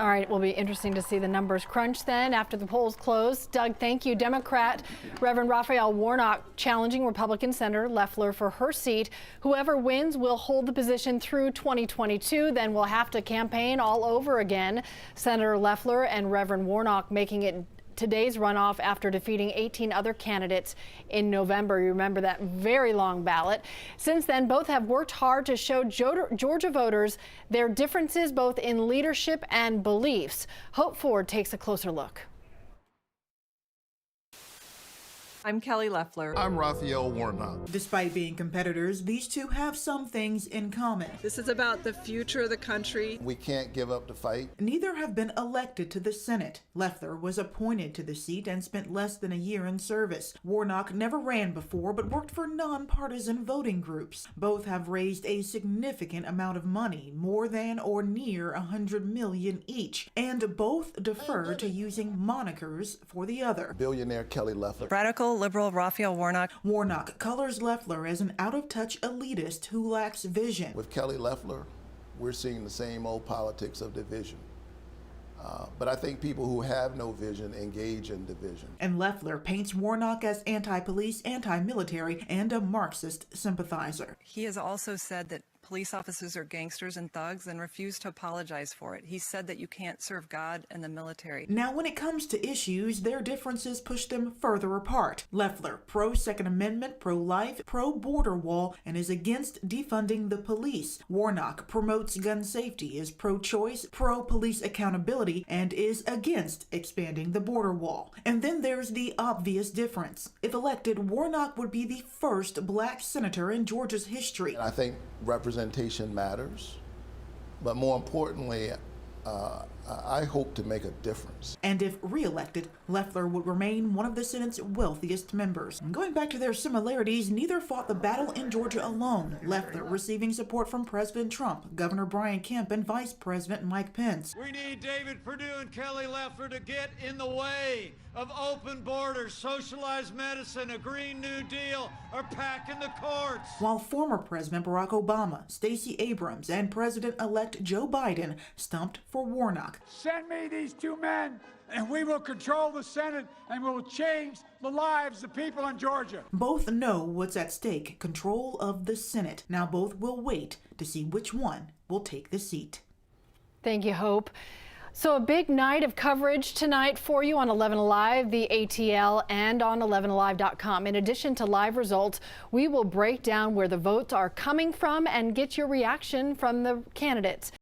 All right, it will be interesting to see the numbers crunch then after the polls close. Doug, thank you. Democrat Reverend Raphael Warnock challenging Republican Senator Loeffler for her seat. Whoever wins will hold the position through 2022, then we'll have to campaign all over again. Senator Loeffler and Reverend Warnock making it today's runoff after defeating 18 other candidates in November. You remember that very long ballot. Since then, both have worked hard to show Georgia voters their differences both in leadership and beliefs. Hope Ford takes a closer look. I'm Kelly Loeffler. I'm Raphael Warnock. Despite being competitors, these two have some things in common. This is about the future of the country. We can't give up the fight. Neither have been elected to the Senate. Loeffler was appointed to the seat and spent less than a year in service. Warnock never ran before but worked for nonpartisan voting groups. Both have raised a significant amount of money, more than or near $100 million each, and both defer to using monikers for the other. Billionaire Kelly Loeffler. Radical liberal Raphael Warnock. Warnock colors Loeffler as an out-of-touch elitist who lacks vision. With Kelly Loeffler, we're seeing the same old politics of division. But I think people who have no vision engage in division. And Loeffler paints Warnock as anti-police, anti-military, and a Marxist sympathizer. He has also said that police officers are gangsters and thugs and refused to apologize for it. He said that you can't serve God and the military. Now, when it comes to issues, their differences push them further apart. Loeffler, pro-Second Amendment, pro-life, pro-border wall, and is against defunding the police. Warnock promotes gun safety, is pro-choice, pro-police accountability, and is against expanding the border wall. And then there's the obvious difference. If elected, Warnock would be the first black senator in Georgia's history. I think representation matters, but more importantly, I hope to make a difference. And if re-elected, Loeffler would remain one of the Senate's wealthiest members. Going back to their similarities, neither fought the battle in Georgia alone. Loeffler receiving support from President Trump, Governor Brian Kemp, and Vice President Mike Pence. We need David Perdue and Kelly Loeffler to get in the way of open borders, socialized medicine, a Green New Deal, or packing the courts. While former President Barack Obama, Stacey Abrams, and President-elect Joe Biden stumped for Warnock. Send me these two men, and we will control the Senate, and we will change the lives of people in Georgia. Both know what's at stake, control of the Senate. Now both will wait to see which one will take the seat. Thank you, Hope. So a big night of coverage tonight for you on 11 Alive, the ATL, and on 11alive.com. In addition to live results, we will break down where the votes are coming from and get your reaction from the candidates.